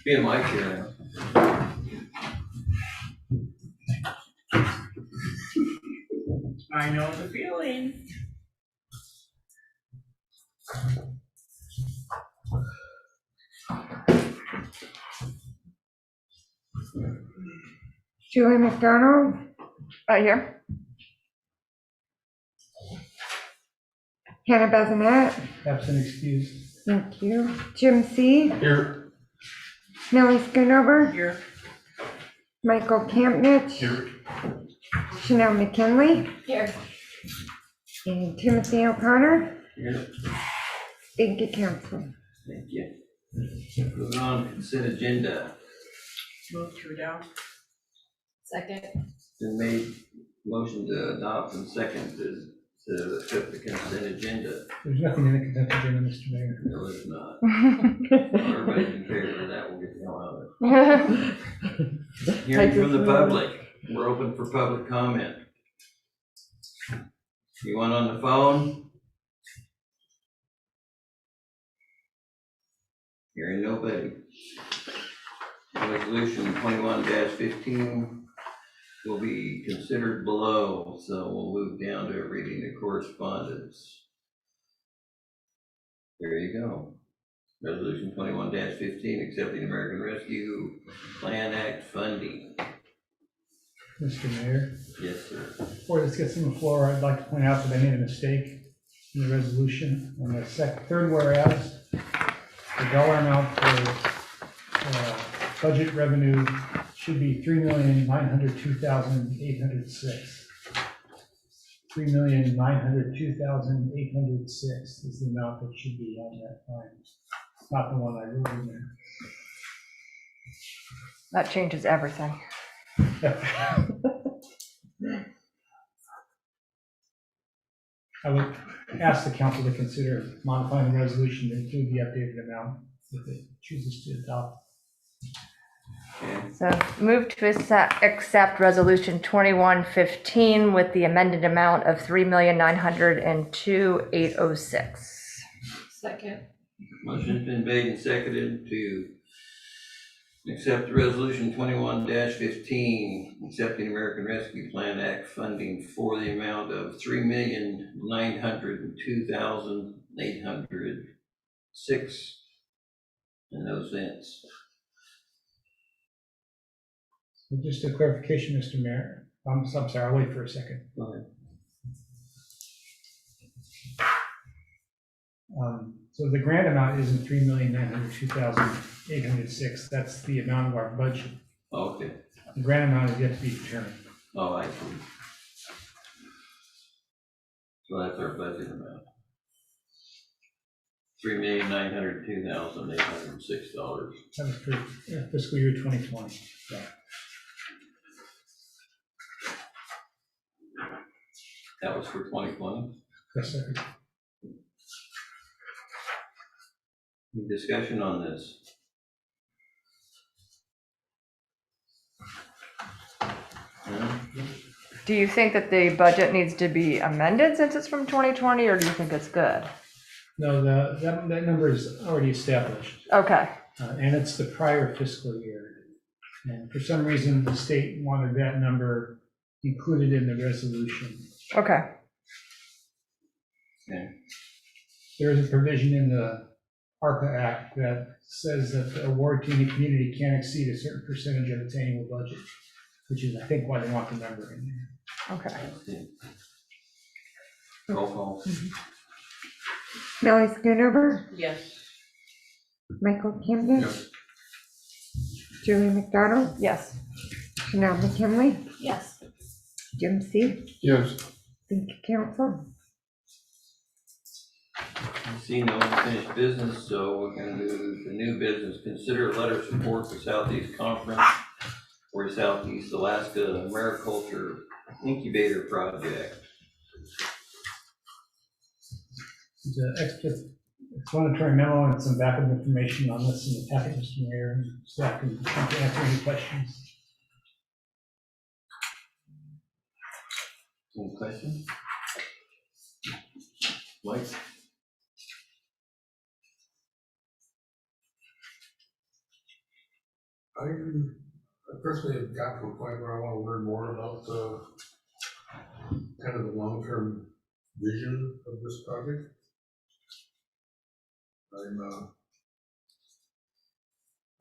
Be in my chair now. I know the feeling. Julie McDonald, Right here. Hannah Bazinet, Absent excused. thank you. Jim C., Here. Millie Schoonover, Here. Michael Campnich, Here. Chanel McKinley, Here. and Timothy O'Connor. Here. Thank you, council. Thank you. Moving on, consent agenda. Move to adopt. Second. Been made, motion to adopt and second to accept the consent agenda. There's nothing in the consent agenda, Mr. Mayor. No, it's not. Everybody's in favor of that, we'll get the hell out of it. Hearing from the public, we're open for public comment. You want on the phone? Hearing nobody. Resolution 21-15 will be considered below, so we'll move down to reading the correspondence. There you go. Resolution 21-15, accepting American Rescue Plan Act funding. Mr. Mayor, Yes, sir. before this gets on the floor, I'd like to point out that I made a mistake in the resolution. On the third whereas, the dollar amount for budget revenue should be $3,902,806. $3,902,806 is the amount that should be on that line, not the one I wrote in That changes everything. there. I would ask the council to consider modifying the resolution to include the updated amount if it chooses to adopt. Okay. So move to accept resolution 2115 with the amended amount of $3,902,806. Second. Motion's been made and seconded to accept resolution 21-15, accepting American Rescue Plan Act funding for the amount of $3,902,806 and no cents. So just a clarification, Mr. Mayor. I'm sorry, I'll wait for a second. Go ahead. So the grant amount isn't $3,902,806. That's the amount of our budget. Okay. The grant amount is yet to be determined. Oh, I see. So that's our budget amount. $3,902,806. That was for fiscal year 2020. So That was for 2020. yes, sir. Any discussion on this? No? Do you think that the budget needs to be amended since it's from 2020, or do you think it's good? No, that number is already established. Okay. And it's the prior fiscal year. And for some reason, the state wanted that number included in the resolution. Okay. Okay. There is a provision in the ARPA Act that says that the award to any community can't exceed a certain percentage of its annual budget, which is, I think, why they want the number in there. Okay. Roll call. Millie Schoonover, Yes. Michael Campnich, Julie McDonald, Yes. Chanel McKinley, Yes. Jim C. Yes. Thank you, council. I see no unfinished business, so we're gonna do the new business. Consider a letter of support for Southeast Conference for Southeast Alaska Mariculture Incubator Project. There's an explanatory memo and some backup information on this in the packet, Mr. Mayor, and staff can answer any questions. Any questions? Mike? I personally have got to a point where I want to learn more about kind of the long-term vision of this project.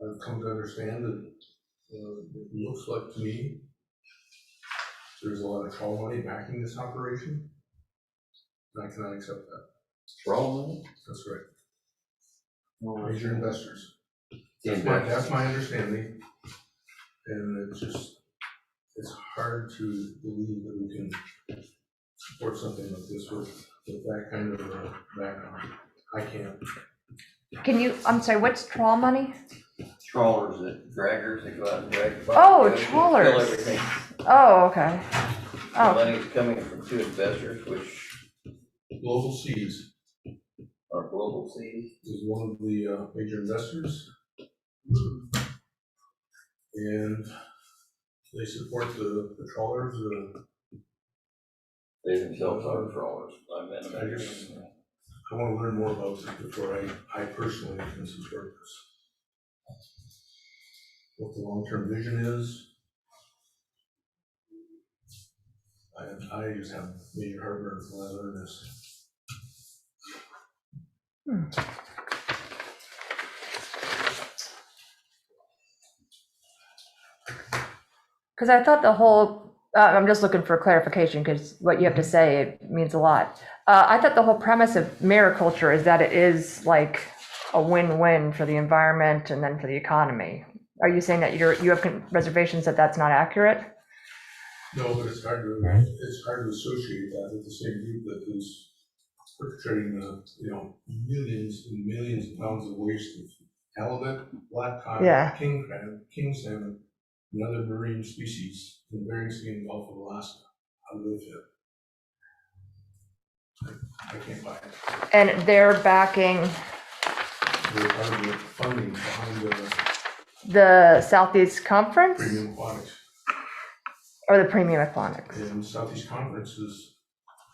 I've come to understand that it looks like to me there's a lot of trawl money backing this operation. And I cannot accept that. Trawl money? That's right. Major investors. Yeah, That's my understanding. And it's hard to believe that we can support something like this with that kind of background. I can't. Can you, I'm sorry, what's trawl money? Trawlers, draggers that go out and drag. Oh, fill trawlers. everything. Oh, okay. The Oh, money's coming from two investors, which Global Seas are Global Seas. is one of the major investors. And they support the trawlers. They themselves are trawlers. I met them. I want to learn more about this before I personally can support this. What the long-term vision is. I just have major heartburn when I learn this. because I thought the whole, I'm just looking for clarification because what you have to say, it means a lot. I thought the whole premise of mariculture is that it is like a win-win for the environment and then for the economy. Are you saying that you have reservations that that's not accurate? No, but it's hard to associate that with the same group that is perpetrating millions and millions of pounds of waste of halibut, black cod, Yeah. king crab, king salmon, and other marine species in the Bering Sea and Gulf of Alaska. How do they fit? I can't buy it. And they're backing They're part of the funding behind the Southeast Conference Premium Aquatics. or the Premium Aquatics? And Southeast Conference is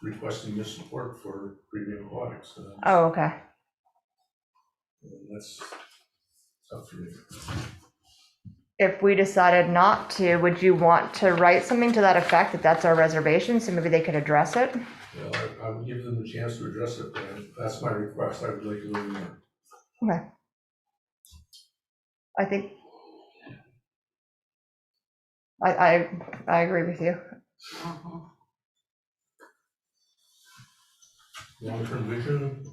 requesting this support for Premium Aquatics. Oh, okay. And that's tough for me. If we decided not to, would you want to write something to that effect, that that's our reservation, so maybe they could address it? Well, I would give them the chance to address it, but that's my request. I would like to learn more. Okay. I think I agree with you. Long-term vision.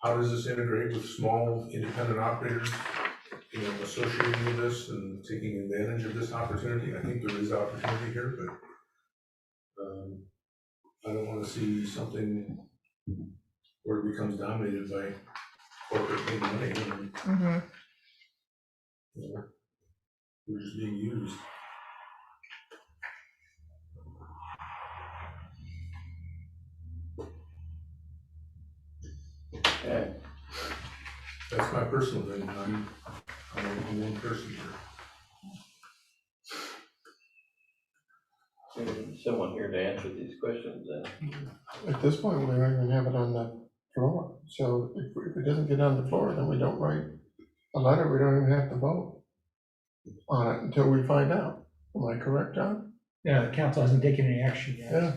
How does this integrate with small independent operators, associating with this and taking advantage of this opportunity? I think there is opportunity here, but I don't want to see something where it becomes dominated by corporate big money and Mm-hmm. we're just being used. Okay. That's my personal thing. I'm one person here. Someone here to answer these questions then. At this point, we don't even have it on the floor, so if it doesn't get on the floor, then we don't write a letter, we don't even have to vote on it until we find out. Am I correct, John? Yeah, the council hasn't taken any action yet. Yeah.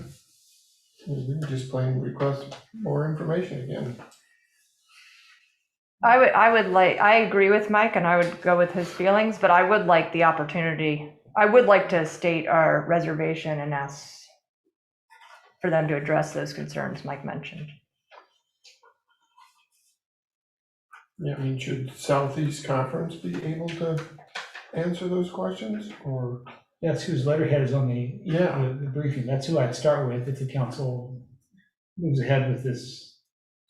We can just plain request more information again. I agree with Mike and I would go with his feelings, but I would like the opportunity. I would like to state our reservation and ask for them to address those concerns Mike mentioned. Yeah, I mean, should Southeast Conference be able to answer those questions, or? That's whose letterhead is on the Yeah. the briefing. That's who I'd start with if the council moves ahead with this.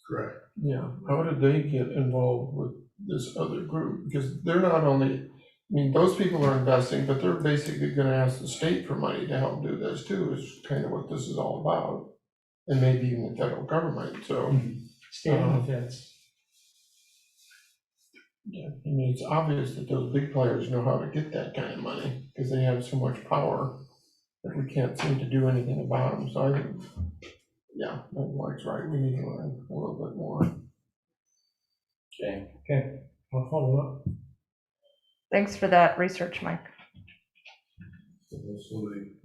Correct. Yeah, how did they get involved with this other group? Because they're not only, I mean, those people are investing, but they're basically gonna ask the state for money to help do this too, is kind of what this is all about. And maybe even the federal government, so, State on the fence. yeah, I mean, it's obvious that those big players know how to get that kind of money, because they have so much power that we can't seem to do anything about them, so I think, yeah, Mike's right, we need to learn a little bit more. Okay. Okay, I'll follow up. Thanks for that research, Mike. Somebody,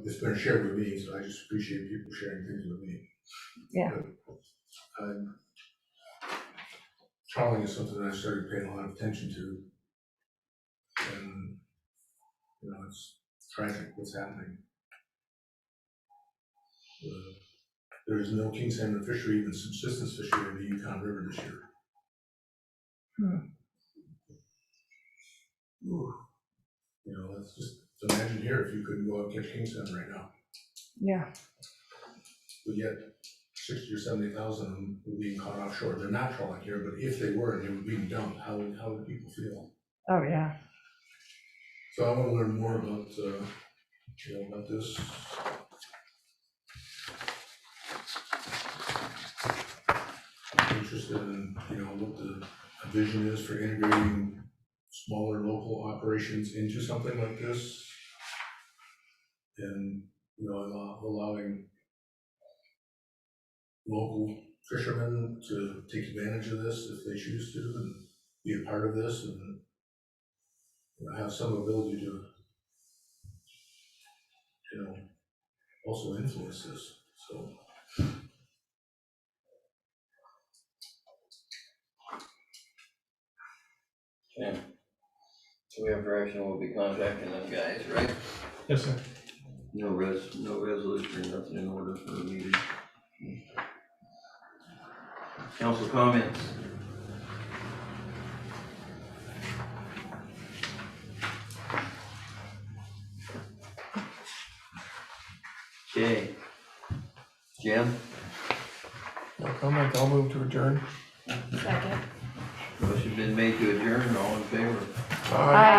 it's been shared with me, so I just appreciate people sharing things with me. Yeah. Trawling is something that I started paying a lot of attention to. And, it's tragic what's happening. There is no king salmon fishery, even subsistence fishery in the Yukon River this year. Ooh. Let's just imagine here if you couldn't go out and catch king salmon right now. Yeah. But yet 60 or 70,000 of them were being caught offshore. They're not trawling here, but if they were and they were being dumped, how would people feel? Oh, yeah. So I want to learn more about, about this. I'm interested in, what the vision is for integrating smaller local operations into something like this. And, allowing local fishermen to take advantage of this if they choose to and be a part of this and have some ability to, also influence this. So. Okay. So we have direction, we'll be contacting them guys, right? Yes, sir. No resolution, nothing in order for a meeting. Council comments? Okay. Jim? No comment, I'll move to adjourn. Second. Motion been made to adjourn, all in favor? Aye.